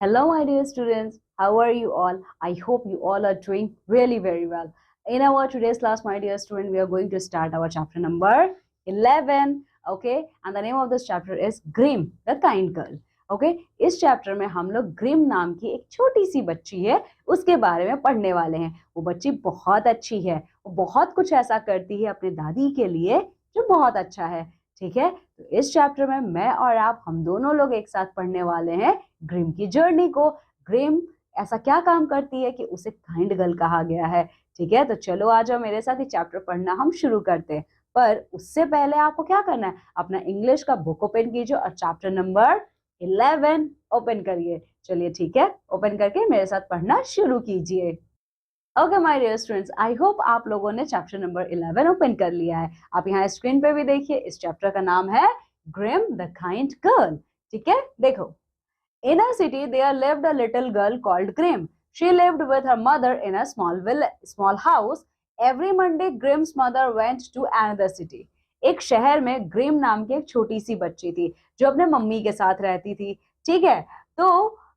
Hello, my dear students. How are you all? I hope you all are doing really very well. In our today's class, my dear student, we are going to start our chapter number 11. Okay, and the name of this chapter is Grimm, the Kind Girl. Okay इस chapter में हम लोग Grimm नाम की एक छोटी सी बच्ची है उसके बारे में पढ़ने वाले हैं। वो बच्ची बहुत अच्छी है, वो बहुत कुछ ऐसा करती है अपने दादी के लिए जो बहुत अच्छा है। ठीक है, तो इस चैप्टर में मैं और आप हम दोनों लोग एक साथ पढ़ने वाले हैं ग्रिम की जर्नी को। ग्रिम ऐसा क्या काम करती है कि उसे काइंड गर्ल कहा गया है। ठीक है, तो चलो आ जाओ मेरे साथ ये चैप्टर पढ़ना हम शुरू करते हैं। पर उससे पहले आपको क्या करना है, अपना इंग्लिश का बुक ओपन कीजिए और चैप्टर नंबर 11 ओपन करिए। चलिए ठीक है, ओपन करके मेरे साथ पढ़ना शुरू कीजिए। Okay my dear students, I hope आप लोगों ने चैप्टर नंबर 11 ओपन कर लिया है। आप यहाँ स्क्रीन पे भी देखिए, इस चैप्टर का नाम है ग्रिम द काइंड गर्ल। ठीक है, देखो। In a city, there lived a little girl called Grim. She lived with her mother in a small house. Every Monday, Grim's mother went to another city. एक शहर में Grimm नाम की एक छोटी सी बच्ची थी जो अपने मम्मी के साथ रहती थी। ठीक है, तो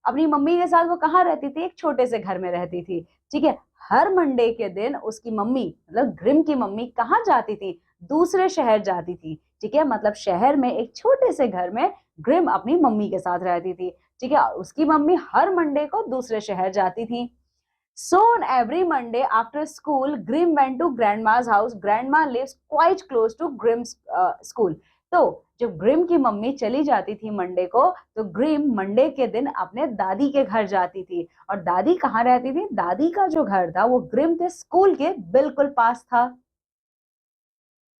अपनी मम्मी के साथ वो कहाँ रहती थी, एक छोटे से घर में रहती थी। ठीक है, हर मंडे के दिन उसकी मम्मी मतलब ग्रिम की मम्मी कहाँ जाती थी, दूसरे शहर जाती थी। ठीक है, मतलब शहर में एक छोटे से घर में ग्रिम अपनी मम्मी के साथ रहती थी। ठीक है, उसकी मम्मी हर मंडे को दूसरे शहर जाती थी। So on every Monday after school, Grim went to grandma's house. Grandma lives quite close to Grim's school. तो जब ग्रिम की मम्मी चली जाती थी मंडे को, तो ग्रिम मंडे के दिन अपने दादी के घर जाती थी। और दादी कहाँ रहती थी, दादी का जो घर था वो ग्रिम के स्कूल के बिल्कुल पास था।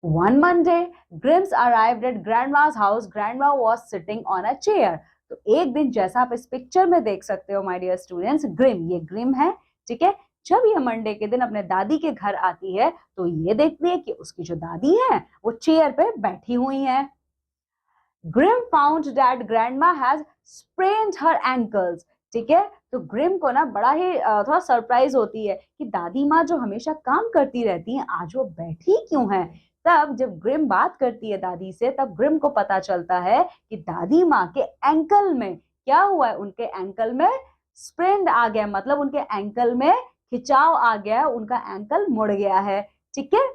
One Monday, Grims arrived at grandma's house. Grandma was sitting on a chair. तो एक दिन जैसा आप इस पिक्चर में देख सकते हो माय डियर स्टूडेंट्स, ग्रिम, ये ग्रिम है। ठीक है, जब ये मंडे के दिन अपने दादी के घर आती है तो ये देखती है कि उसकी जो दादी है वो चेयर पे बैठी हुई है। Grim found that grandma has sprained her ankles. ठीक है, तो ग्रिम को ना बड़ा ही थोड़ा सरप्राइज होती है कि दादी माँ जो हमेशा काम करती रहती हैं आज वो बैठी क्यों है। तब जब ग्रिम बात करती है दादी से, तब ग्रिम को पता चलता है कि दादी माँ के एंकल में क्या हुआ है, उनके एंकल में स्प्रेन्ड आ गया, मतलब उनके एंकल में खिंचाव आ गया, उनका एंकल मुड़ गया है। ठीक है,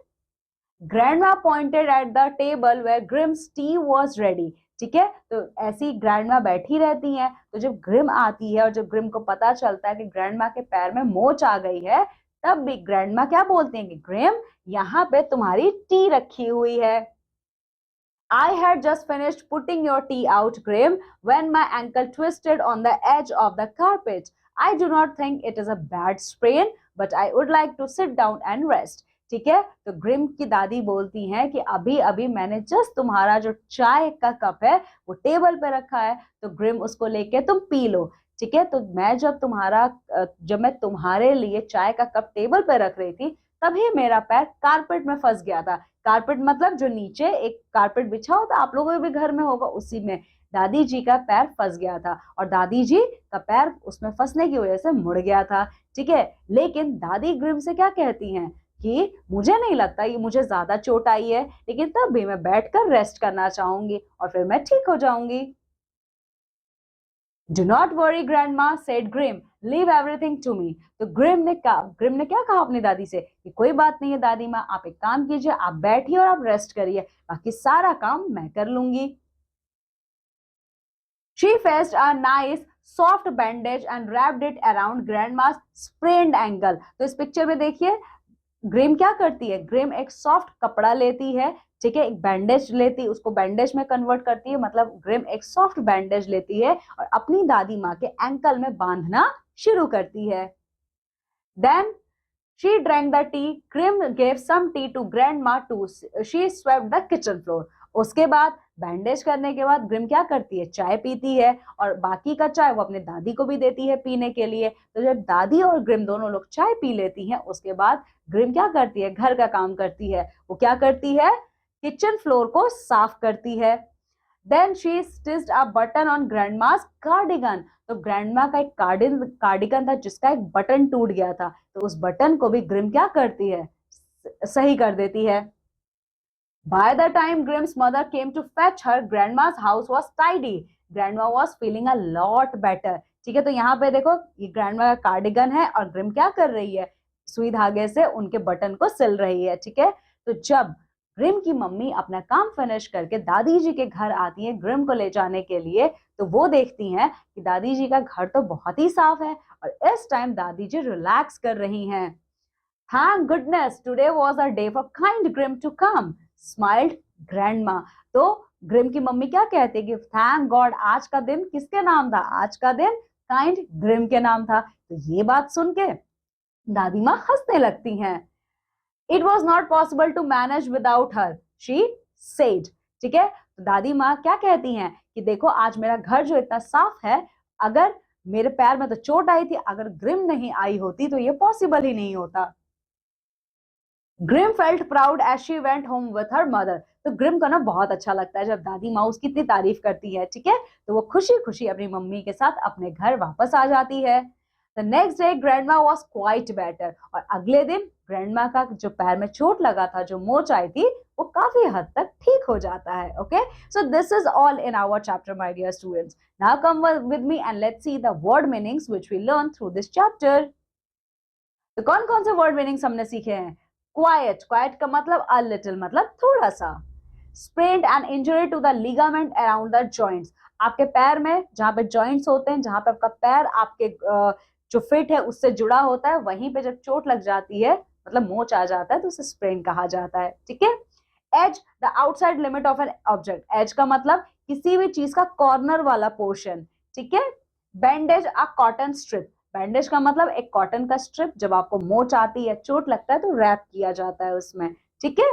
grandma pointed at the table where Grim's tea was ready. ठीक है, तो ऐसी ग्रैंडमा बैठी रहती हैं, तो जब ग्रिम आती है और जब ग्रिम को पता चलता है कि ग्रैंडमा के पैर में मोच आ गई है, तब भी ग्रैंडमा क्या बोलती हैं कि ग्रिम, यहाँ पे तुम्हारी टी रखी हुई है। I had just finished putting your tea out, Grim, when my ankle twisted on the edge of the carpet. I do not think it is a bad sprain, but I would like to sit down and rest. ठीक है, तो Grimm की दादी बोलती हैं कि अभी अभी मैंने जस्ट तुम्हारा जो चाय का कप है वो टेबल पे रखा है, तो ग्रिम उसको लेके तुम पी लो। ठीक है, तो जब मैं तुम्हारे लिए चाय का कप टेबल पे रख रही थी, तभी मेरा पैर कारपेट में फंस गया था। कारपेट मतलब जो नीचे एक कारपेट बिछा होता, आप लोगों के भी घर में होगा, उसी में दादी जी का पैर फंस गया था और दादी जी का पैर उसमें फंसने की वजह से मुड़ गया था। ठीक है, लेकिन दादी ग्रिम से क्या कहती हैं कि मुझे नहीं लगता ये मुझे ज्यादा चोट आई है, लेकिन तब भी मैं बैठकर रेस्ट करना चाहूंगी और फिर मैं ठीक हो जाऊंगी। Do not worry, grandma, said Grim. Leave everything to me. तो ग्रिम ने क्या कहा अपनी दादी से कि कोई बात नहीं है दादी माँ, आप एक काम कीजिए, आप बैठिए और आप रेस्ट करिए, बाकी सारा काम मैं कर लूंगी। She fetched a nice soft bandage and wrapped it around grandma's sprained ankle. तो इस पिक्चर में देखिए ग्रिम क्या करती है, ग्रिम एक सॉफ्ट कपड़ा लेती है। ठीक है, एक बैंडेज लेती है, उसको बैंडेज में कन्वर्ट करती है, मतलब ग्रिम एक सॉफ्ट बैंडेज लेती है और अपनी दादी माँ के एंकल में बांधना शुरू करती है। Then she drank the tea, Grim gave some tea to grandma too, she swept the kitchen floor. उसके बाद बैंडेज करने के बाद ग्रिम क्या करती है, चाय पीती है और बाकी का चाय वो अपने दादी को भी देती है पीने के लिए। तो जब दादी और ग्रिम दोनों लोग चाय पी लेती हैं, उसके बाद ग्रिम क्या करती है, घर का काम करती है। वो क्या करती है, किचन फ्लोर को साफ करती है। Then she stitched a button on grandma's cardigan. तो ग्रैंडमा का एक कार्डिगन था जिसका एक बटन टूट गया था, तो उस बटन को भी ग्रिम क्या करती है, सही कर देती है। By the time Grim's mother came to fetch her, Grandma's house was tidy. Grandma was feeling a lot better. ठीक है, तो यहाँ पे देखो ये ग्रैंडमा का कार्डिगन है और ग्रिम क्या कर रही है, सुई धागे से उनके बटन को सिल रही है। ठीक है, तो जब ग्रिम की मम्मी अपना काम फिनिश करके दादी जी के घर आती है ग्रिम को ले जाने के लिए, तो वो देखती हैं कि दादी जी का घर तो बहुत ही साफ है और इस टाइम दादी जी रिलैक्स कर रही हैं। Thank goodness today was a day for kind Grim to come, smiled grandma. तो ग्रिम की मम्मी क्या कहती है कि थैंक गॉड आज का दिन किसके नाम था, आज का दिन काइंड ग्रिम के नाम था। तो ये बात सुन के दादी माँ हंसने लगती हैं। It was not possible to manage without her, she said. ठीक है, तो दादी माँ क्या कहती हैं कि देखो आज मेरा घर जो इतना साफ है, अगर मेरे पैर में तो चोट आई थी, अगर ग्रिम नहीं आई होती तो ये पॉसिबल ही नहीं होता। Grim felt proud as she went home with her mother. तो ग्रिम को ना बहुत अच्छा लगता है जब दादी माँ उसकी इतनी तारीफ करती है। ठीक है, तो वो खुशी खुशी अपनी मम्मी के साथ अपने घर वापस आ जाती है। The next day grandma was quite better. और अगले दिन ग्रैंडमा का जो पैर में चोट लगा था, जो मोच आई थी, वो काफी हद तक ठीक हो जाता है। Okay, so this is all in our chapter my dear students. Now come with me and let's see the word meanings which we learn through this chapter. तो कौन कौन से वर्ड मीनिंग्स हमने सीखे हैं? क्वाइट, क्वाइट का मतलब a little, मतलब थोड़ा सा। Sprained and injury to the ligament around the joints. आपके पैर में जहां पे जॉइंट्स होते हैं, जहां पे आपका पैर आपके जो फिट है उससे जुड़ा होता है, वहीं पे जब चोट लग जाती है, मतलब मोच आ जाता है, तो उसे स्प्रेन कहा जाता है। ठीक है, edge the outside limit of an object. Edge का मतलब किसी भी चीज का कॉर्नर वाला पोर्शन। ठीक है, बैंडेज अ कॉटन स्ट्रिप। बैंडेज का मतलब एक कॉटन का स्ट्रिप, जब आपको मोच आती है, चोट लगता है, तो रैप किया जाता है उसमें। ठीक है,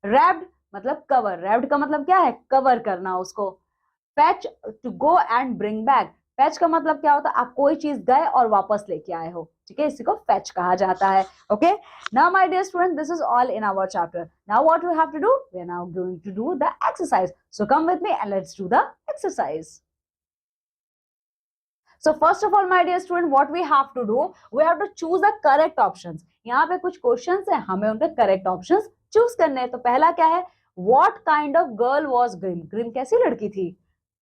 रैप्ड मतलब कवर। रैप्ड का मतलब क्या है, कवर करना उसको। Fetch to go and bring back. Fetch का मतलब क्या होता है, आप कोई चीज गए और वापस लेके आए हो। ठीक है, इसी को फैच कहा जाता है। Okay, now my dear student, this is all in our chapter. Now what we have to do, we are now going to do the exercise. So come with me and let's do the exercise. So first of all, my dear student, what we have to do, we have to choose the correct options. यहाँ पे कुछ questions है, हमें उनके correct options choose करने हैं। तो पहला क्या है, what kind of girl was Grim? Grim कैसी लड़की थी?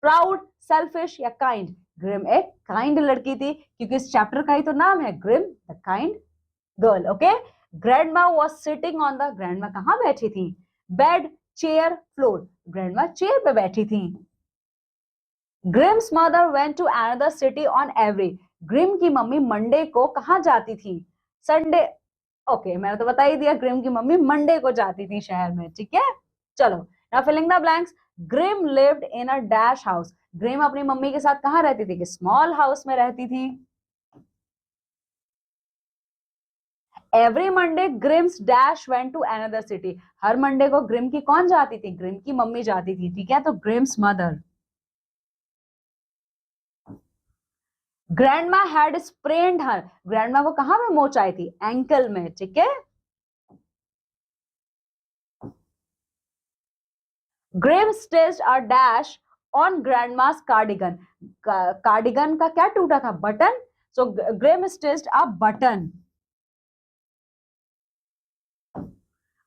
प्राउड, सेल्फिश या काइंड? ग्रिम एक काइंड लड़की थी, क्योंकि इस चैप्टर का ही तो नाम है Grim the kind girl. Okay, grandma was sitting on the, grandma कहाँ बैठी थी? Bed, chair, floor. Grandma chair पे बैठी थी। Grim's mother went to another city on every. Grim की मम्मी मंडे को कहाँ जाती थी? संडे। ओके, मैंने तो बता ही दिया, ग्रिम की मम्मी मंडे को जाती थी शहर में। ठीक है, चलो now filling the blanks. Grim lived in a dash house. Grim अपनी मम्मी के साथ कहाँ रहती थी? कि स्मॉल हाउस में रहती थी। Every Monday Grim's dash went to another city. हर मंडे को ग्रिम की कौन जाती थी? ग्रिम की मम्मी जाती थी। ठीक है, तो Grim's mother. Grandma had sprained her. Grandma को कहां में मोच आई थी? एंकल में। ठीक है, Grim stitched a dash on grandma's cardigan. Cardigan का क्या टूटा था? Button. So Grim stitched a button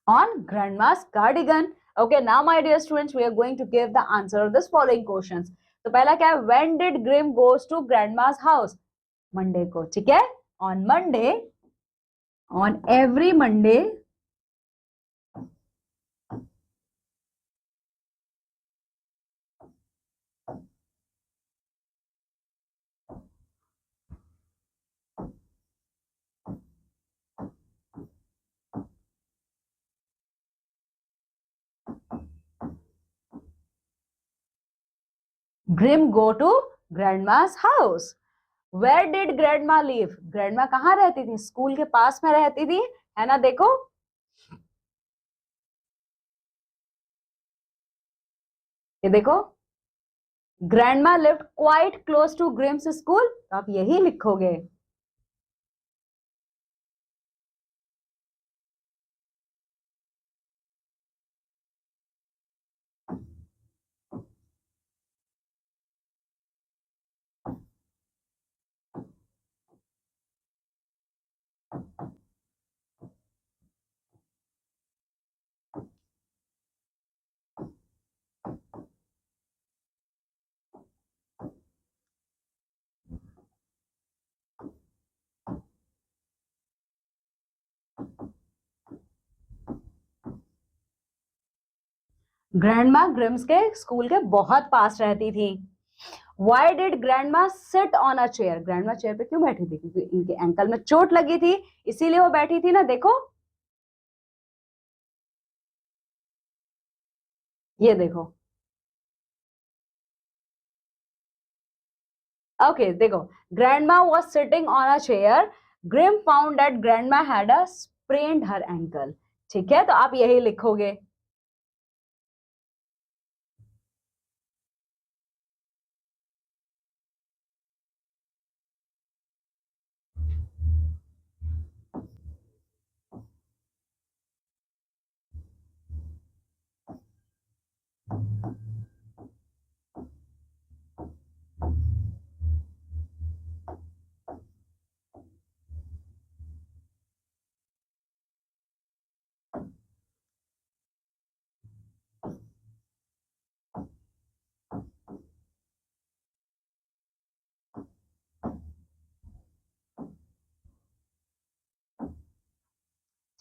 on grandma's cardigan. Okay, now my dear students, we are going to give the answer of this following questions. तो पहला क्या है, when did Grim goes to grandma's house? Monday को। ठीक है, on Monday, on every Monday Grim go to grandma's house. Where did grandma live? grandma कहाँ रहती थी? स्कूल के पास में रहती थी, है ना? देखो, ये देखो, grandma lived quite close to Grim's school, तो आप यही लिखोगे। ग्रैंडमा ग्रिम्स के स्कूल के बहुत पास रहती थी। Why did grandma sit on a chair, grandma chair पे क्यों बैठी थी? क्योंकि इनके एंकल में चोट लगी थी, इसीलिए वो बैठी थी ना। देखो, ये देखो। ओके देखो, grandma was sitting on a chair, Grim found that grandma had a sprained her ankle. ठीक है, तो आप यही लिखोगे।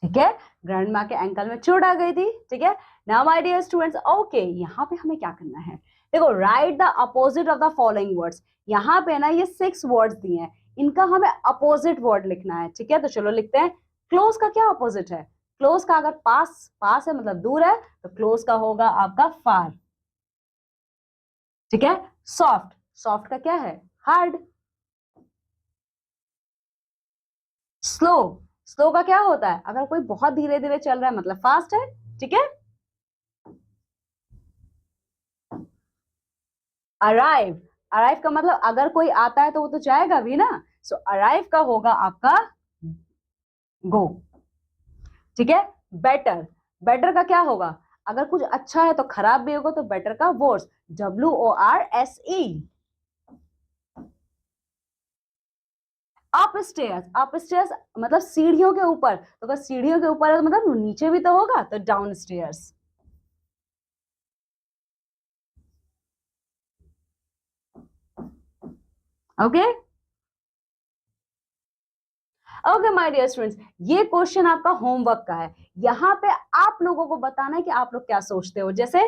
ठीक है, ग्रैंडमा के एंकल में चोट आ गई थी। ठीक है, now my dear students, okay यहाँ पे हमें क्या करना है? देखो, write the opposite of the following words. यहाँ पे ना ये 6 वर्ड्स दिए हैं, इनका हमें अपोजिट वर्ड लिखना है। ठीक है, तो चलो लिखते हैं। क्लोज का क्या अपोजिट है? क्लोज का अगर पास पास है मतलब दूर है, तो क्लोज का होगा आपका फार। ठीक है, सॉफ्ट, सॉफ्ट का क्या है? हार्ड। स्लो, स्लो का क्या होता है? अगर कोई बहुत धीरे धीरे चल रहा है मतलब फास्ट है। ठीक है, अराइव, अराइव का मतलब अगर कोई आता है तो वो तो जाएगा भी ना। सो अराइव का होगा आपका गो। ठीक है, बेटर, बेटर का क्या होगा? अगर कुछ अच्छा है तो खराब भी होगा, तो बेटर का worse, WORSE। Upstairs, upstairs मतलब सीढ़ियों के ऊपर, तो अगर सीढ़ियों के ऊपर है तो मतलब नीचे भी तो होगा, तो downstairs. Okay, okay my dear students, ये क्वेश्चन आपका होमवर्क का है। यहाँ पे आप लोगों को बताना है कि आप लोग क्या सोचते हो। जैसे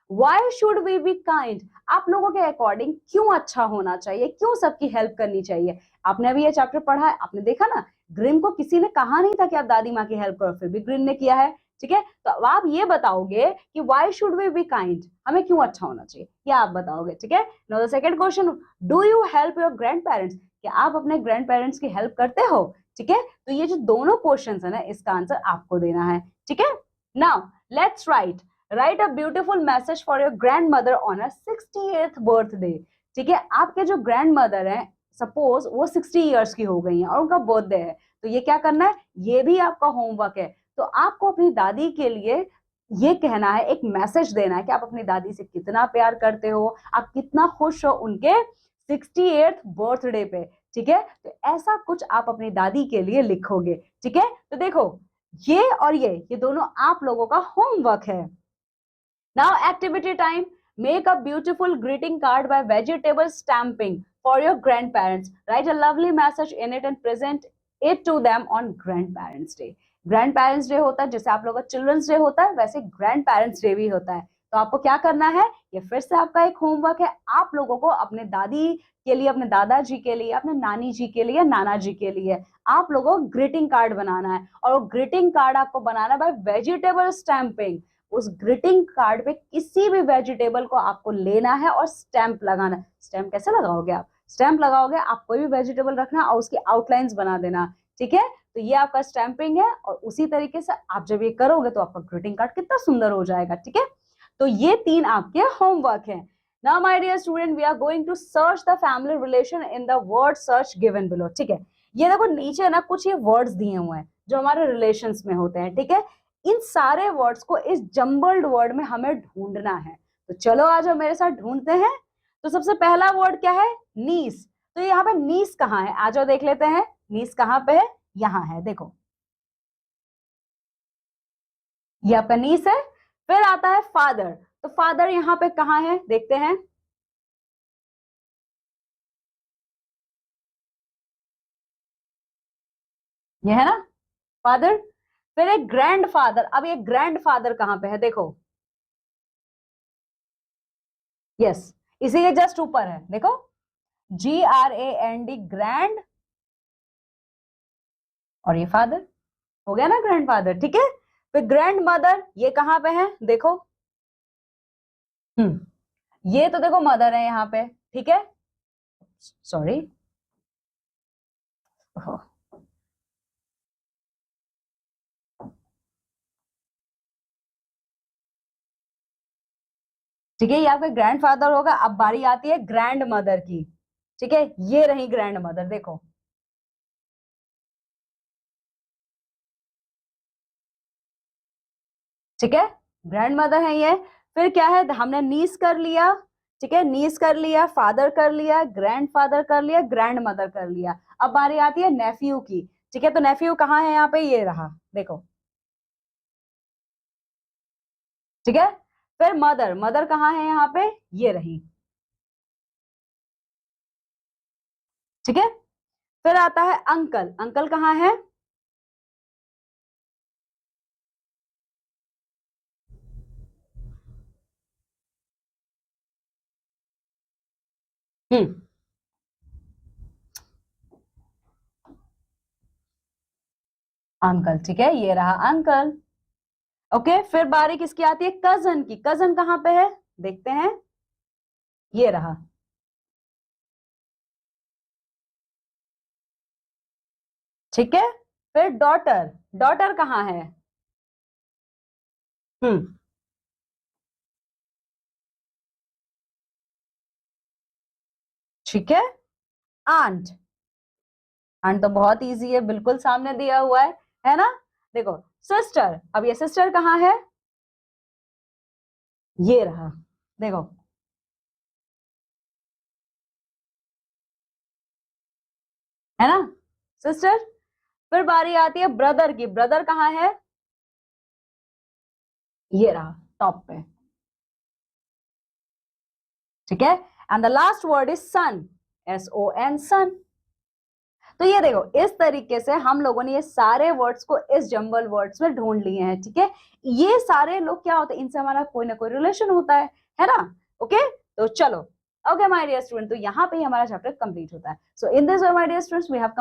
why should we be kind, आप लोगों के अकॉर्डिंग क्यों अच्छा होना चाहिए, क्यों सबकी हेल्प करनी चाहिए? आपने अभी ये चैप्टर पढ़ा है, आपने देखा ना, ग्रिम को किसी ने कहा नहीं था कि आप दादी माँ की हेल्प करो, फिर भी ग्रिम ने किया है। ठीक है, तो अब आप ये बताओगे कि why should we be kind, हमें क्यों अच्छा होना चाहिए, ये आप बताओगे। ठीक है, now the second question, do you help your grand parents, क्या आप अपने ग्रैंड पेरेंट्स की हेल्प करते हो? ठीक है, तो ये जो दोनों क्वेश्चंस है ना, इसका आंसर आपको देना है। ठीक है, now let's write, right a beautiful message for your grand mother on a 68th birthday. ठीक है, आपके जो ग्रैंड मदर है, सपोज वो 60 ईयर्स की हो गई हैं और उनका बर्थडे है, तो ये क्या करना है? ये भी आपका होमवर्क है। तो आपको अपनी दादी के लिए ये कहना है, एक मैसेज देना है कि आप अपनी दादी से कितना प्यार करते हो, आप कितना खुश हो उनके 68th बर्थडे पे। ठीक है, तो ऐसा कुछ आप अपनी दादी के लिए लिखोगे। ठीक है, तो देखो, ये और ये दोनों आप लोगों का होमवर्क है। Now activity time, make a beautiful greeting card by vegetable stamping for your grandparents, write a lovely message in it and present it to them on grandparents day. Grandparents day होता है, जैसे आप लोगों का children's day होता है, वैसे grand parents day भी होता है। तो आपको क्या करना है? ये फिर से आपका एक होमवर्क है, आप लोगों को अपने दादी के लिए, अपने दादाजी के लिए, अपने नानी जी के लिए, नाना जी के लिए आप लोगों को ग्रीटिंग कार्ड बनाना है। और वो ग्रीटिंग कार्ड आपको बनाना है बाय वेजिटेबल स्टैंपिंग। उस ग्रीटिंग कार्ड पे किसी भी वेजिटेबल को आपको लेना है और स्टैंप लगाना है। स्टैंप कैसे लगाओगे आप? स्टैंप लगाओगे, आप कोई भी वेजिटेबल रखना और उसकी आउटलाइंस बना देना। ठीक है, तो ये आपका स्टैंपिंग है, और उसी तरीके से आप जब ये करोगे तो आपका ग्रीटिंग कार्ड कितना सुंदर हो जाएगा। ठीक है, तो ये 3 आपके होमवर्क हैं। Now my dear student, we are going to search the family relation in the word search given below. ठीक है, ये देखो नीचे ना कुछ ये वर्ड्स दिए हुए हैं जो हमारे रिलेशंस में होते हैं। ठीक है, इन सारे वर्ड्स को इस जंबल्ड वर्ड में हमें ढूंढना है। तो चलो आ जाओ मेरे साथ ढूंढते हैं। तो सबसे पहला वर्ड क्या है? नीस। तो यहाँ पे नीस कहाँ है? आ जाओ देख लेते हैं, नीस कहाँ पे है? यहाँ है, देखो ये आपका नीस है। फिर आता है फादर, तो फादर यहाँ पे कहाँ है देखते हैं। ये है ना फादर। फिर एक ग्रैंड फादर, अब ये ग्रैंड फादर कहाँ पे है देखो, यस, इसी के जस्ट ऊपर है, देखो GRAND, ग्रैंड, और ये फादर, हो गया ना ग्रैंडफादर, ठीक है। फिर ग्रैंड मदर, ये कहाँ पे है, देखो, ये तो देखो मदर है यहाँ पे, ठीक है, सॉरी, ठीक है, ये आपका ग्रैंडफादर होगा। अब बारी आती है ग्रैंड मदर की, ठीक है, ये रही ग्रैंड मदर, देखो, ठीक है, ग्रैंड मदर है ये। फिर क्या है, हमने नीस कर लिया, ठीक है, नीस कर लिया, फादर कर लिया, ग्रैंडफादर कर लिया, ग्रैंड मदर कर लिया। अब बारी आती है नेफ्यू की, ठीक है, तो नेफ्यू कहाँ है यहाँ पे, ये रहा, देखो, ठीक है। फिर मदर, मदर कहाँ है यहाँ पे, ये रही, ठीक है। फिर आता है अंकल, अंकल कहाँ है, हम्म, अंकल, ठीक है, ये रहा अंकल। ओके, फिर बारी किसकी आती है, कजन की, कजन कहाँ पे है, देखते हैं, ये रहा, ठीक है। फिर डॉटर, डॉटर कहाँ है, हम्म, ठीक है। आंट, आंट तो बहुत इजी है, बिल्कुल सामने दिया हुआ है ना, देखो। सिस्टर, अब ये सिस्टर कहाँ है, ये रहा, देखो, है ना, सिस्टर। फिर बारी आती है ब्रदर की, ब्रदर कहाँ है, ये रहा, टॉप पे, ठीक है। And the last word is son, SON, son. तो ये देखो, इस तरीके से हम लोगों ने ये सारे वर्ड्स को इस जंबल वर्ड्स में ढूंढ लिए हैं, ठीक है। ये सारे लोग क्या होते हैं, इनसे हमारा कोई ना कोई रिलेशन होता है ना। ओके, तो चलो, ओके माय डियर स्टूडेंट, तो यहाँ पे ही हमारा चैप्टर कंप्लीट होता है। So in this way my dear students, we have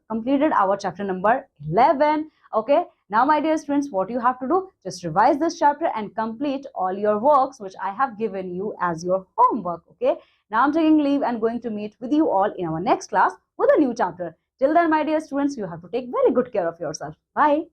completed our chapter number 11. Okay, now my dear students, what you have to do, just revise this chapter and complete all your works which I have given you as your homework. Okay, now I'm taking leave and going to meet with you all in our next class with a new chapter. Till then, my dear students, you have to take very good care of yourself. Bye.